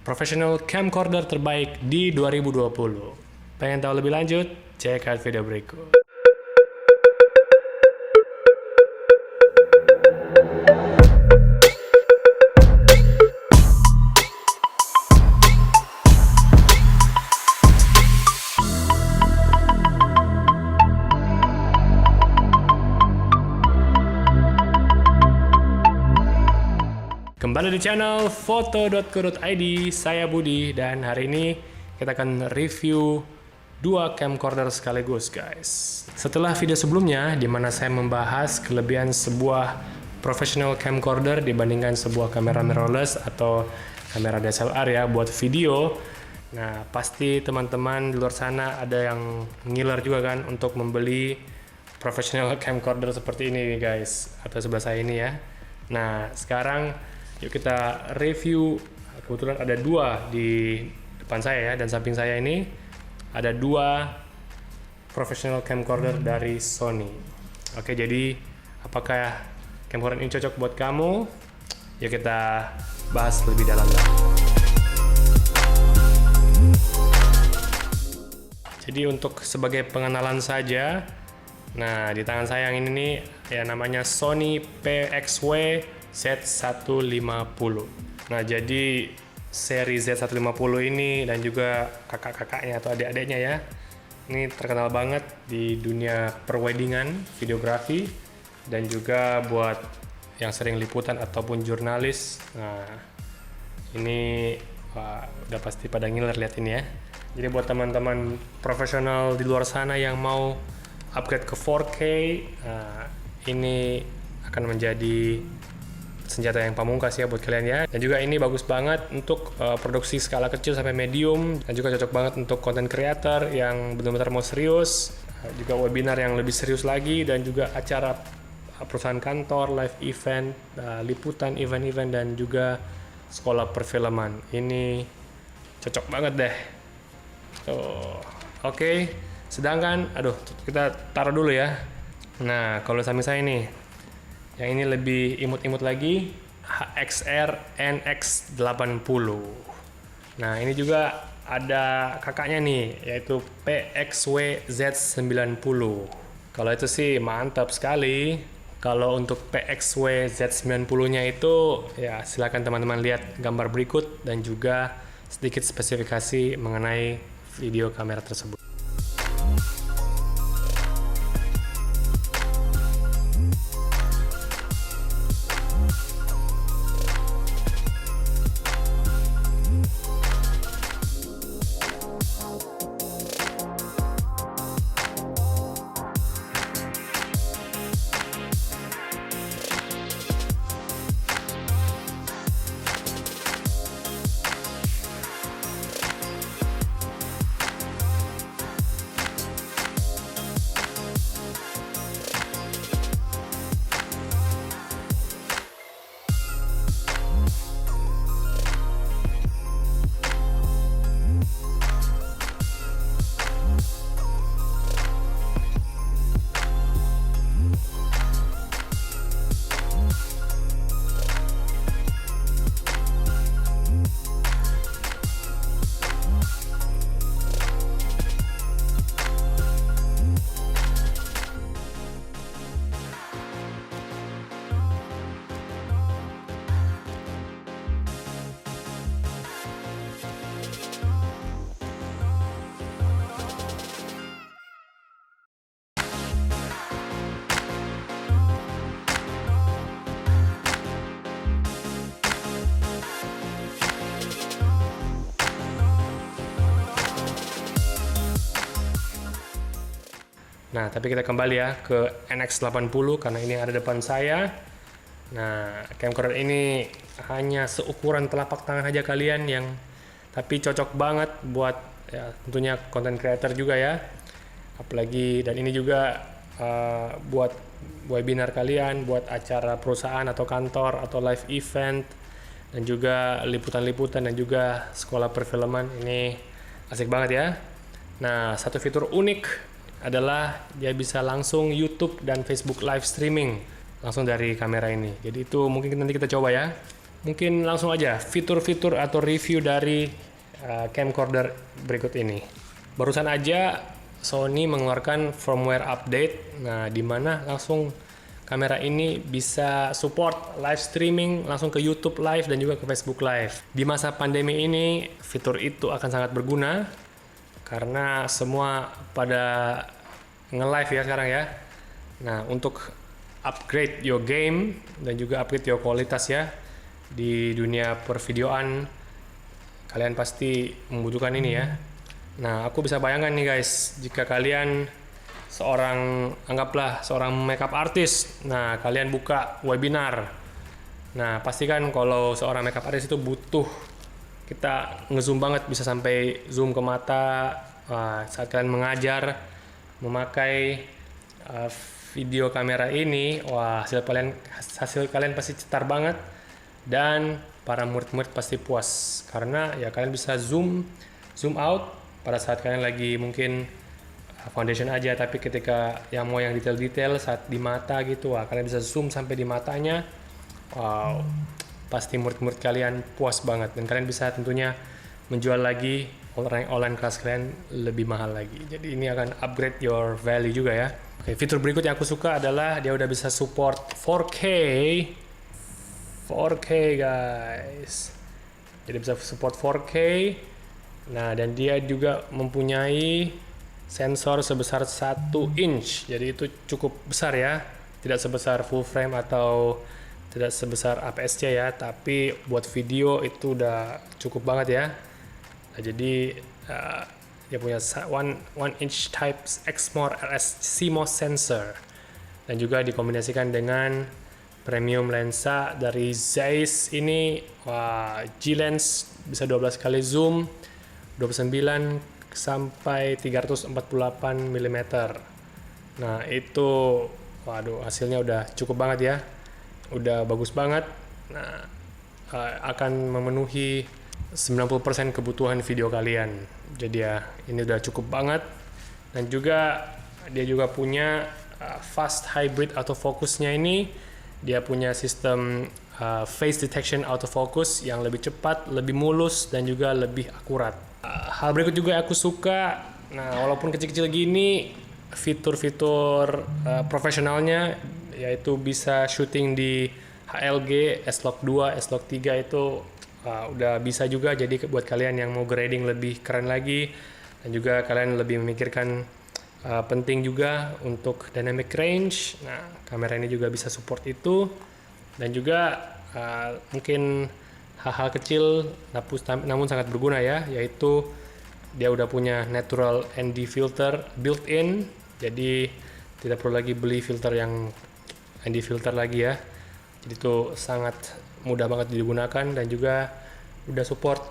professional camcorder terbaik di 2020. Pengen tahu lebih lanjut? Cek out video berikut. Kembali di channel foto.co.id, saya Budi, dan hari ini kita akan review dua camcorder sekaligus, guys. Setelah video sebelumnya di mana saya membahas kelebihan sebuah professional camcorder dibandingkan sebuah kamera mirrorless atau kamera DSLR ya buat video. Nah, pasti teman-teman di luar sana ada yang ngiler juga kan untuk membeli professional camcorder seperti ini, guys, atau sebelah saya ini ya. Nah, sekarang yuk kita review. Kebetulan ada dua di depan saya ya, dan samping saya ini ada dua professional camcorder dari Sony. Oke, jadi apakah camcorder ini cocok buat kamu? Yuk kita bahas lebih dalam lagi. Jadi untuk sebagai pengenalan saja, nah di tangan saya yang ini nih ya namanya Sony PXW Z150. Nah, jadi seri Z150 ini dan juga kakak-kakaknya atau adik-adiknya ya, ini terkenal banget di dunia perweddingan, videografi, dan juga buat yang sering liputan ataupun jurnalis. Nah, ini udah pasti pada ngiler lihat ini ya. Jadi buat teman-teman profesional di luar sana yang mau upgrade ke 4K, ini akan menjadi senjata yang pamungkas ya buat kalian ya. Dan juga ini bagus banget untuk produksi skala kecil sampai medium, dan juga cocok banget untuk content creator yang benar-benar mau serius, juga webinar yang lebih serius lagi, dan juga acara perusahaan kantor, live event, liputan event-event, dan juga sekolah perfilman. Ini cocok banget deh. Oke. Sedangkan kita taruh dulu ya. Nah, kalau samping saya nih, yang ini lebih imut-imut lagi, HXR NX80. Nah, ini juga ada kakaknya nih, yaitu PXW Z90. Kalau itu sih mantap sekali. Kalau untuk PXW Z90-nya itu, ya silakan teman-teman lihat gambar berikut dan juga sedikit spesifikasi mengenai video kamera tersebut. Nah, tapi kita kembali ya ke NX80 karena ini ada depan saya. Nah, camcorder ini hanya seukuran telapak tangan aja kalian, tapi cocok banget buat ya tentunya content creator juga ya. Apalagi, dan ini juga buat webinar kalian, buat acara perusahaan atau kantor atau live event, dan juga liputan-liputan dan juga sekolah perfilman. Ini asik banget ya. Nah, satu fitur unik adalah dia bisa langsung YouTube dan Facebook live streaming langsung dari kamera ini. Jadi itu mungkin nanti kita coba ya. mungkin langsung aja fitur-fitur atau review dari camcorder berikut ini. Barusan aja Sony mengeluarkan firmware update, nah di mana langsung kamera ini bisa support live streaming langsung ke YouTube Live dan juga ke Facebook Live. Di masa pandemi ini, fitur itu akan sangat berguna karena semua pada nge-live ya sekarang ya. Nah, untuk upgrade your game dan juga upgrade your kualitas ya di dunia pervideoan, kalian pasti membutuhkan ini ya. Nah, aku bisa bayangkan nih guys, jika kalian anggaplah seorang makeup artist, nah kalian buka webinar. Nah, pastikan kalau seorang makeup artist itu butuh kita ngezoom banget, bisa sampai zoom ke mata saat kalian mengajar memakai video kamera ini. Wah, hasil kalian pasti cetar banget dan para murid-murid pasti puas karena ya kalian bisa zoom out pada saat kalian lagi mungkin foundation aja, tapi ketika yang detail-detail saat di mata gitu, wah kalian bisa zoom sampai di matanya. Wow, pasti murid-murid kalian puas banget dan kalian bisa tentunya menjual lagi online kelas kalian lebih mahal lagi. Jadi ini akan upgrade your value juga ya. Oke, fitur berikut yang aku suka adalah dia udah bisa support 4K guys. Jadi bisa support 4K. Nah, dan dia juga mempunyai sensor sebesar 1 inch. Jadi itu cukup besar ya. Tidak sebesar full frame atau tidak sebesar APS-C ya, tapi buat video itu udah cukup banget ya. Nah, jadi dia punya 1 inch type Exmor RS CMOS sensor dan juga dikombinasikan dengan premium lensa dari Zeiss ini. Wah, G-Lens bisa 12 kali zoom, 29 sampai 348 mm. Nah, itu waduh, hasilnya udah cukup banget ya. Udah bagus banget. Nah, akan memenuhi 90% kebutuhan video kalian. Jadi ya, ini udah cukup banget. Dan juga dia juga punya fast hybrid autofocusnya ini. Dia punya sistem face detection autofocus yang lebih cepat, lebih mulus dan juga lebih akurat. Hal berikut juga aku suka. Nah, walaupun kecil-kecil gini, fitur-fitur profesionalnya yaitu bisa syuting di HLG, S-Log 2, S-Log 3 itu udah bisa juga. Jadi buat kalian yang mau grading lebih keren lagi dan juga kalian lebih memikirkan penting juga untuk dynamic range. Nah, kamera ini juga bisa support itu dan juga mungkin hal-hal kecil namun sangat berguna ya, yaitu dia udah punya natural ND filter built-in, jadi tidak perlu lagi beli filter yang ND filter lagi ya. Jadi itu sangat mudah banget digunakan dan juga udah support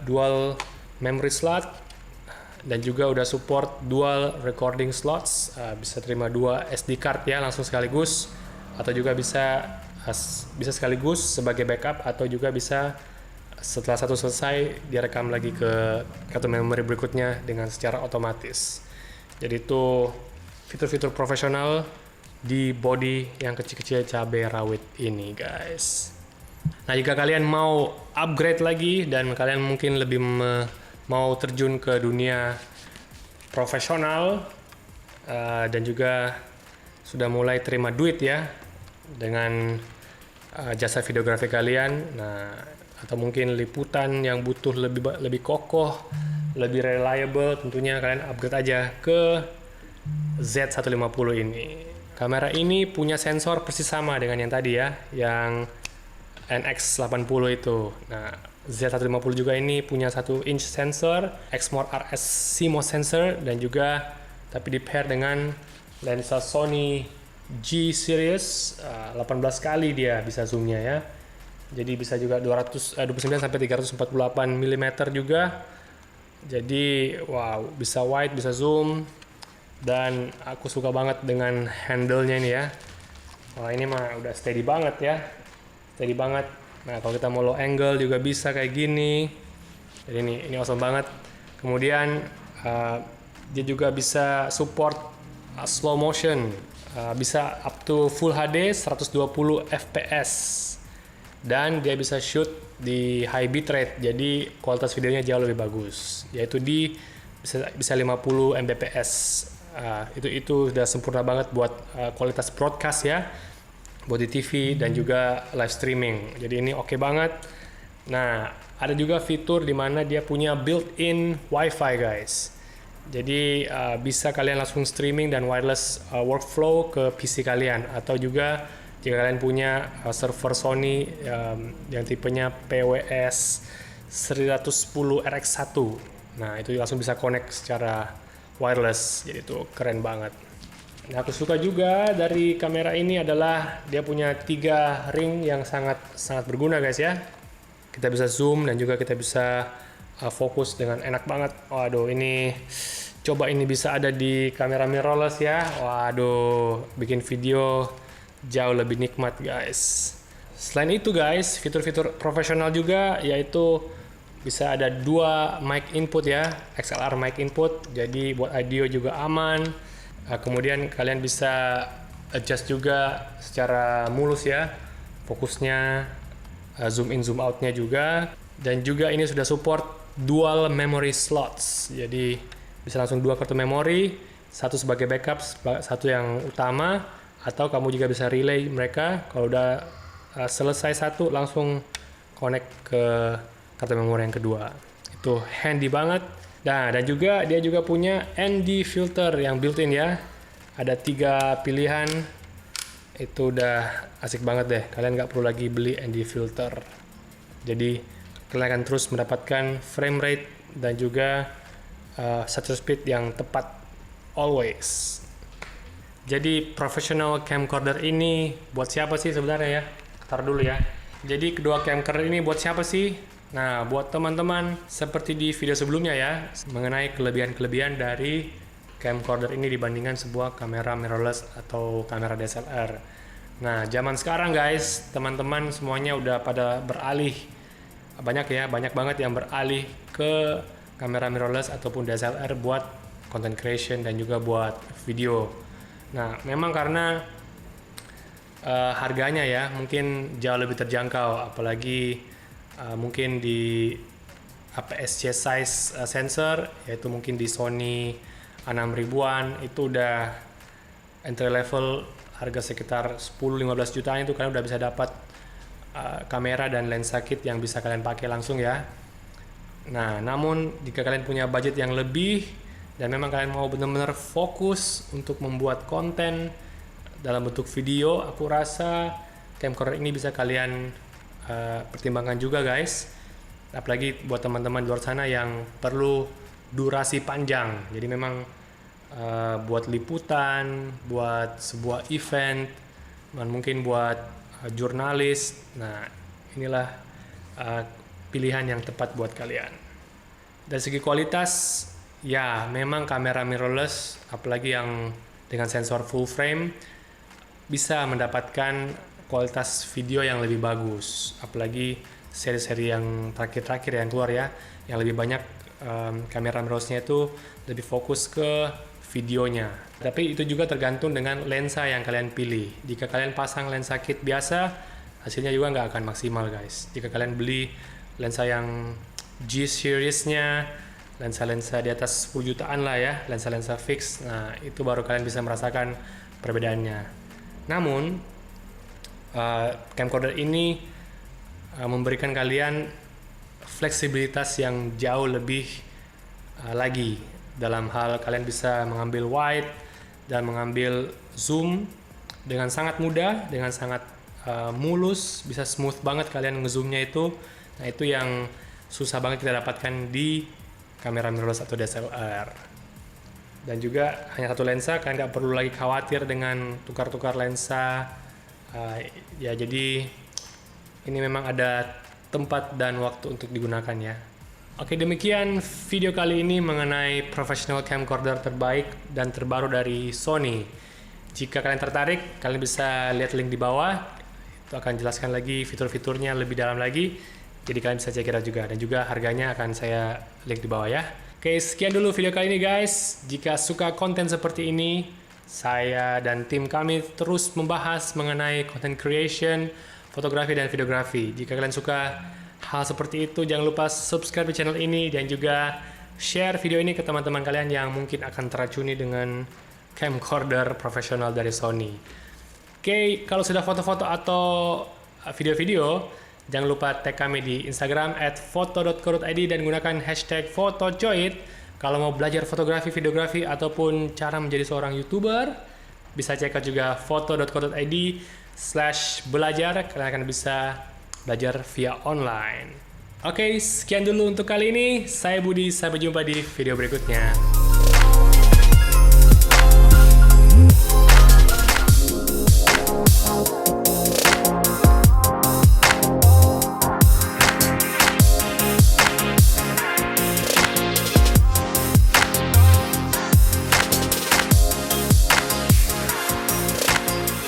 dual memory slot dan juga udah support dual recording slots, bisa terima 2 SD card ya langsung sekaligus, atau juga bisa sekaligus sebagai backup, atau juga bisa setelah satu selesai direkam lagi ke kartu memori berikutnya dengan secara otomatis. Jadi itu fitur-fitur profesional di body yang kecil-kecil cabai rawit ini guys. Nah, jika kalian mau upgrade lagi dan kalian mungkin lebih mau terjun ke dunia profesional dan juga sudah mulai terima duit ya dengan jasa videografi kalian, nah atau mungkin liputan yang butuh lebih kokoh, lebih reliable, tentunya kalian upgrade aja ke Z150 ini. Kamera ini punya sensor persis sama dengan yang tadi ya, yang NX80 itu. Nah, Z150 juga ini punya 1 inch sensor, Exmor RS CMOS sensor, dan juga tapi di pair dengan lensa Sony G series 18 kali dia bisa zoomnya ya. Jadi bisa juga 29 sampai 348 mm juga. Jadi wow, bisa wide, bisa zoom. Dan aku suka banget dengan handle-nya ini ya. Wah, ini mah udah steady banget ya. Steady banget. Nah, kalau kita mau low angle juga bisa kayak gini. Jadi ini awesome banget. Kemudian dia juga bisa support slow motion. Bisa up to Full HD 120 fps. dan dia bisa shoot di high bitrate, jadi kualitas videonya jauh lebih bagus, yaitu di bisa 50 Mbps. Itu udah sempurna banget buat kualitas broadcast ya, buat di TV dan juga live streaming. Jadi ini oke banget. Nah, ada juga fitur di mana dia punya built-in Wi-Fi guys. Jadi bisa kalian langsung streaming dan wireless workflow ke PC kalian, atau juga jika kalian punya server Sony yang tipenya PWS 110 RX1, nah itu langsung bisa connect secara wireless, jadi itu keren banget. Nah, aku suka juga dari kamera ini adalah dia punya 3 ring yang sangat berguna guys ya. Kita bisa zoom dan juga kita bisa fokus dengan enak banget. Waduh, ini coba ini bisa ada di kamera mirrorless ya. Waduh, bikin video jauh lebih nikmat guys. Selain itu guys, fitur-fitur profesional juga, yaitu bisa ada 2 mic input ya, XLR mic input, jadi buat audio juga aman. Kemudian kalian bisa adjust juga secara mulus ya, fokusnya, zoom in zoom outnya juga. Dan juga ini sudah support dual memory slots, jadi bisa langsung 2 kartu memori, satu sebagai backup, satu yang utama. Atau kamu juga bisa relay mereka, kalau udah selesai satu langsung connect ke kartu memori yang kedua. Itu handy banget. Nah, dan juga dia juga punya ND filter yang built-in ya. Ada 3 pilihan. Itu udah asik banget deh. Kalian nggak perlu lagi beli ND filter. Jadi kalian akan terus mendapatkan frame rate dan juga shutter speed yang tepat always. Jadi professional camcorder ini buat siapa sih sebenarnya ya? Ntar dulu ya. Jadi kedua camcorder ini buat siapa sih? Nah, buat teman-teman seperti di video sebelumnya ya, mengenai kelebihan-kelebihan dari camcorder ini dibandingkan sebuah kamera mirrorless atau kamera DSLR. Nah, zaman sekarang guys, teman-teman semuanya udah pada beralih. Banyak banget yang beralih ke kamera mirrorless ataupun DSLR buat content creation dan juga buat video. Nah, memang karena harganya ya mungkin jauh lebih terjangkau, apalagi mungkin di APS-C size sensor, yaitu mungkin di Sony A6000-an itu udah entry level harga sekitar 10-15 jutaan, itu kalian udah bisa dapat kamera dan lensa kit yang bisa kalian pakai langsung ya. Nah, namun jika kalian punya budget yang lebih dan memang kalian mau benar-benar fokus untuk membuat konten dalam bentuk video, aku rasa camcorder ini bisa kalian pertimbangkan juga guys. Apalagi buat teman-teman di luar sana yang perlu durasi panjang. Jadi memang buat liputan, buat sebuah event, dan mungkin buat jurnalis. Nah, inilah pilihan yang tepat buat kalian. Dari segi kualitas, ya memang kamera mirrorless, apalagi yang dengan sensor full frame, bisa mendapatkan kualitas video yang lebih bagus. Apalagi seri-seri yang terakhir-terakhir yang keluar ya, yang lebih banyak kamera mirrorlessnya itu lebih fokus ke videonya. Tapi itu juga tergantung dengan lensa yang kalian pilih. Jika kalian pasang lensa kit biasa, hasilnya juga nggak akan maksimal guys. Jika kalian beli lensa yang G series-nya, lensa-lensa di atas 10 jutaan lah ya, lensa-lensa fix, nah itu baru kalian bisa merasakan perbedaannya. Namun camcorder ini memberikan kalian fleksibilitas yang jauh lebih lagi dalam hal kalian bisa mengambil wide dan mengambil zoom dengan sangat mudah, dengan sangat mulus, bisa smooth banget kalian ngezoomnya itu. Nah, itu yang susah banget kita dapatkan di kamera mirrorless atau DSLR. Dan juga hanya satu lensa, kalian nggak perlu lagi khawatir dengan tukar-tukar lensa. Ya, jadi ini memang ada tempat dan waktu untuk digunakan ya. Oke, demikian video kali ini mengenai professional camcorder terbaik dan terbaru dari Sony. Jika kalian tertarik, kalian bisa lihat link di bawah. Itu akan jelaskan lagi fitur-fiturnya lebih dalam lagi. Jadi kalian bisa check it out juga. Dan juga harganya akan saya link di bawah ya. Oke, sekian dulu video kali ini guys. Jika suka konten seperti ini, saya dan tim kami terus membahas mengenai content creation, fotografi dan videografi. Jika kalian suka hal seperti itu, jangan lupa subscribe di channel ini dan juga share video ini ke teman-teman kalian yang mungkin akan teracuni dengan camcorder profesional dari Sony. Oke, kalau sudah foto-foto atau video-video, jangan lupa tag kami di Instagram @foto.co.id dan gunakan hashtag #fotojoit. Kalau mau belajar fotografi, videografi, ataupun cara menjadi seorang YouTuber, bisa cek out juga foto.co.id/belajar. Kalian akan bisa belajar via online. Oke, sekian dulu untuk kali ini. Saya Budi, sampai jumpa di video berikutnya.